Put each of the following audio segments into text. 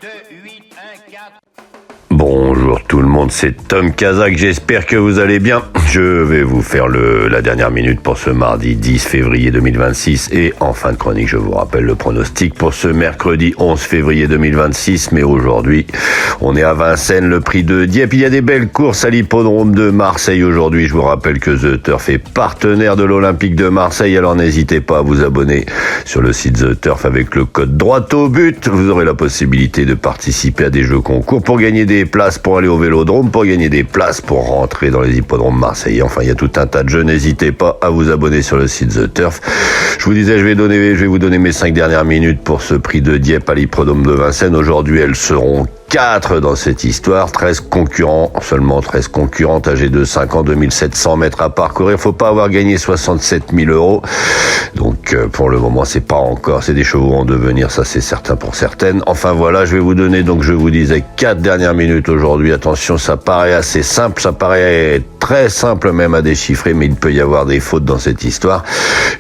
2, 8, 1, 4. Bonjour tout le monde, c'est Tom Kazak, j'espère que vous allez bien. Je vais vous faire la dernière minute pour ce mardi 10 février 2026 et en fin de chronique, je vous rappelle le pronostic pour ce mercredi 11 février 2026. Mais aujourd'hui, on est à Vincennes, le prix de Dieppe. Il y a des belles courses à l'hippodrome de Marseille aujourd'hui. Je vous rappelle que The Turf est partenaire de l'Olympique de Marseille, alors n'hésitez pas à vous abonner sur le site The Turf avec le code droit au but. Vous aurez la possibilité de participer à des jeux concours pour gagner des places pour aller au Vélodrome, pour gagner des places pour rentrer dans les hippodromes marseillais. Enfin, il y a tout un tas de jeux. N'hésitez pas à vous abonner sur le site The Turf. Je vous disais, je vais vous donner mes 5 dernières minutes pour ce prix de Dieppe à l'hippodrome de Vincennes. Aujourd'hui, elles seront 4 dans cette histoire, 13 concurrents, seulement 13 concurrentes âgées de 5 ans, 2700 mètres à parcourir. Faut pas avoir gagné 67 000 euros. Donc, pour le moment, c'est pas encore, c'est des chevaux en devenir, ça c'est certain pour certaines. Enfin voilà, je vais vous donner, donc je vous disais, 4 dernières minutes aujourd'hui. Attention, ça paraît assez simple, ça paraît très simple même à déchiffrer, mais il peut y avoir des fautes dans cette histoire.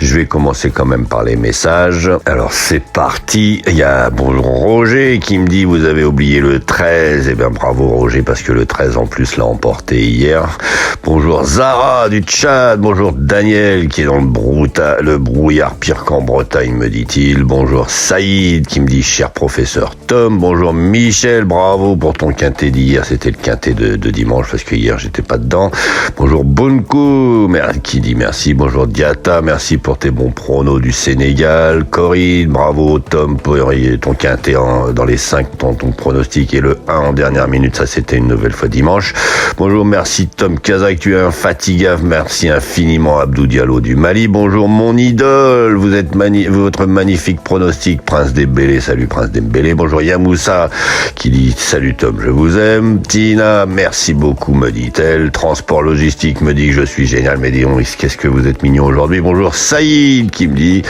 Je vais commencer quand même par les messages. Alors c'est parti. Il y a bonjour Roger qui me dit vous avez oublié le 13. Eh bien bravo Roger, parce que le 13 en plus l'a emporté hier. Bonjour Zara du Tchad. Bonjour Daniel qui est dans le brouillard pire qu'en Bretagne, me dit-il. Bonjour Saïd qui me dit cher professeur Tom. Bonjour Michel, bravo pour ton quintet d'hier. C'était le quintet de dimanche parce que hier j'étais pas dedans. Bonjour Bonko qui dit merci. Bonjour Diata, merci pour tes bons pronos du Sénégal. Corinne, bravo Tom pour ton quintet dans les 5 dans ton pronostic et le 1 en dernière minute, ça c'était une nouvelle fois dimanche. Bonjour, merci Tom Kazak, tu es infatigable, merci infiniment Abdou Diallo du Mali. Bonjour mon idole, vous êtes votre magnifique pronostic Prince Dembélé, salut Prince Dembélé. Bonjour Yamoussa qui dit salut Tom, je vous aime. Tina, merci beaucoup me dit-elle. Transport logistique me dit que je suis génial, mais dis-donc, qu'est-ce que vous êtes mignon aujourd'hui. Bonjour Saïd qui me dit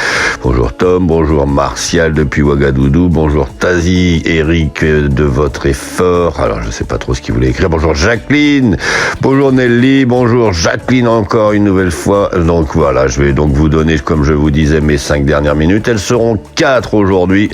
bonjour Tom, bonjour Martial depuis Ouagadougou, bonjour Tazi, Eric de votre effort, alors je sais pas trop ce qu'il voulait écrire. Bonjour Jacqueline, bonjour Nelly, bonjour Jacqueline encore une nouvelle fois. Donc voilà, je vais donc vous donner, comme je vous disais, mes 5 dernières minutes. Elles seront 4 aujourd'hui.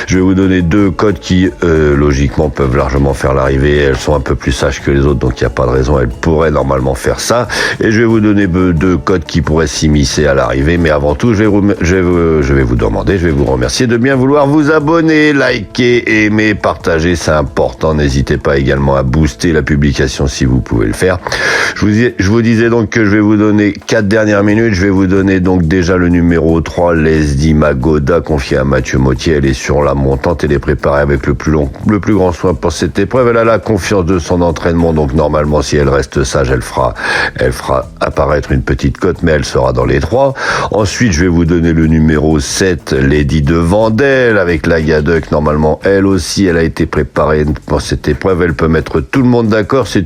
Je vais vous donner 2 codes qui logiquement peuvent largement faire l'arrivée. Elles sont un peu plus sages que les autres, donc il n'y a pas de raison, elles pourraient normalement faire ça. Et je vais vous donner 2 codes qui pourraient s'immiscer à l'arrivée. Mais avant tout, je vais vous demander, je vais vous remercier de bien vouloir vous abonner, liker, aimer, partager, c'est important. N'hésitez pas également à booster la publication si vous pouvez le faire. Je vous disais donc que je vais vous donner 4 dernières minutes. Je vais vous donner donc déjà le numéro 3, Lesdi Magoda, confié à Mathieu Mottier. Elle est sur la montante, elle est préparée avec le plus grand soin pour cette épreuve. Elle a la confiance de son entraînement, donc normalement si elle reste sage, elle fera apparaître une petite cote, mais elle sera dans les 3. Ensuite, je vais vous donner le numéro 7, Lady de Vandel, avec la Gaduc. Normalement, elle aussi, elle a été préparée pour cette épreuve. Elle peut mettre tout le monde d'accord. C'est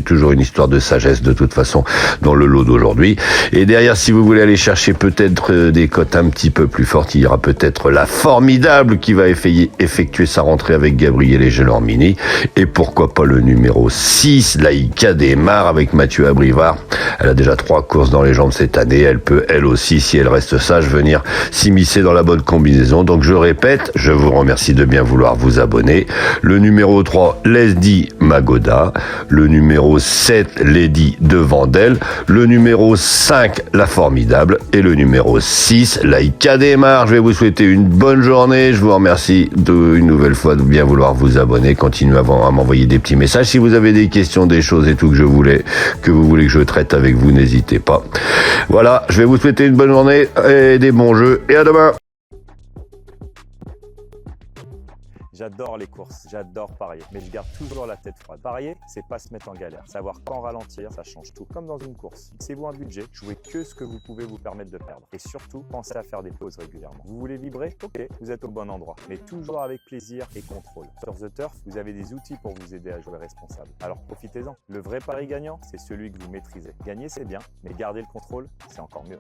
toujours une histoire de sagesse, de toute façon, dans le lot d'aujourd'hui. Et derrière, si vous voulez aller chercher peut-être des cotes un petit peu plus fortes, il y aura peut-être la Formidable qui va effectuer sa rentrée avec Gabriel et Gelormini. Et pourquoi pas le numéro 6, Laïka Desmar, avec Mathieu Abrivard. Elle a déjà 3 courses dans les jambes cette année. Elle peut, elle aussi, si elle reste sage, venir s'immiscer dans la bonne combinaison. Donc je répète, je vous remercie de bien vouloir vous abonner. Le numéro 3, Lesdi Magoda. Le numéro 7, Lady de Vandel. Le numéro 5, La Formidable. Et le numéro 6, Laïka Desmar. Je vais vous souhaiter une bonne journée. Je vous remercie une nouvelle fois de bien vouloir vous abonner. Continuez à m'envoyer des petits messages. Si vous avez des questions, des choses et tout que vous voulez que je traite avec vous, n'hésitez pas. Voilà, je vais vous souhaiter une bonne journée et des bons jeux et à demain. J'adore les courses, j'adore parier, mais je garde toujours la tête froide. Parier, c'est pas se mettre en galère. Savoir quand ralentir, ça change tout. Comme dans une course, fixez-vous un budget, jouez que ce que vous pouvez vous permettre de perdre. Et surtout, pensez à faire des pauses régulièrement. Vous voulez vibrer? Ok, vous êtes au bon endroit. Mais toujours avec plaisir et contrôle. Sur The Turf, vous avez des outils pour vous aider à jouer responsable. Alors profitez-en. Le vrai pari gagnant, c'est celui que vous maîtrisez. Gagner, c'est bien, mais garder le contrôle, c'est encore mieux.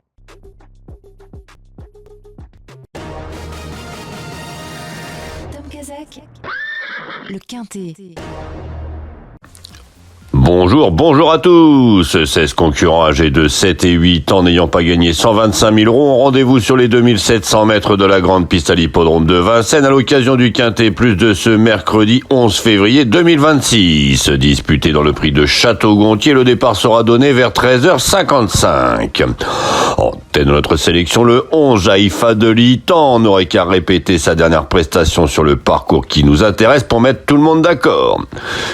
Tom Kazak, le quintet. Bonjour à tous. 16 concurrents âgés de 7 et 8 ans n'ayant pas gagné 125 000 € ont rendez-vous sur les 2700 mètres de la grande piste à l'hippodrome de Vincennes à l'occasion du Quintet Plus de ce mercredi 11 février 2026. Disputé dans le prix de Château-Gontier, le départ sera donné vers 13h55. En tête de notre sélection, le 11 Jaïfa de Litan n'aurait qu'à répéter sa dernière prestation sur le parcours qui nous intéresse pour mettre tout le monde d'accord.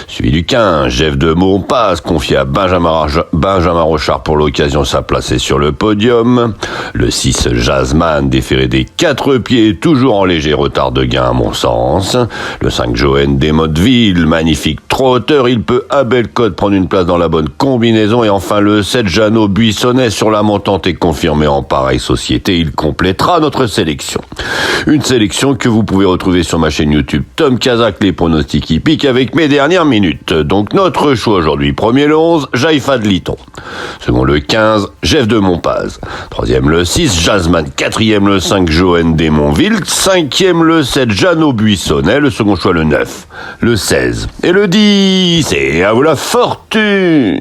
Suivi du 15, Jeff de Montpasse, confié à Benjamin Rochard pour l'occasion, sa place est sur le podium. Le 6 Jasmine, déféré des 4 pieds, toujours en léger retard de gain à mon sens. Le 5 Joanne des Motteville, magnifique trotteur, il peut à belle cote prendre une place dans la bonne combinaison. Et enfin le 7 Jeannot Buissonnet sur la montante et confirmé en pareille société, il complétera notre sélection. Une sélection que vous pouvez retrouver sur ma chaîne YouTube Tom Kazak, les pronostics hippiques avec mes dernières minutes. Donc notre choix aujourd'hui, premier le 11, Jaïfa de Liton. Second le 15, Jeff de Montpaz. Troisième le 6, Jasmine. Quatrième le 5, Joanne Desmontville. Cinquième le 7, Jeannot Buissonnet. Le second choix le 9, le 16 et le 10. Et à vous la fortune!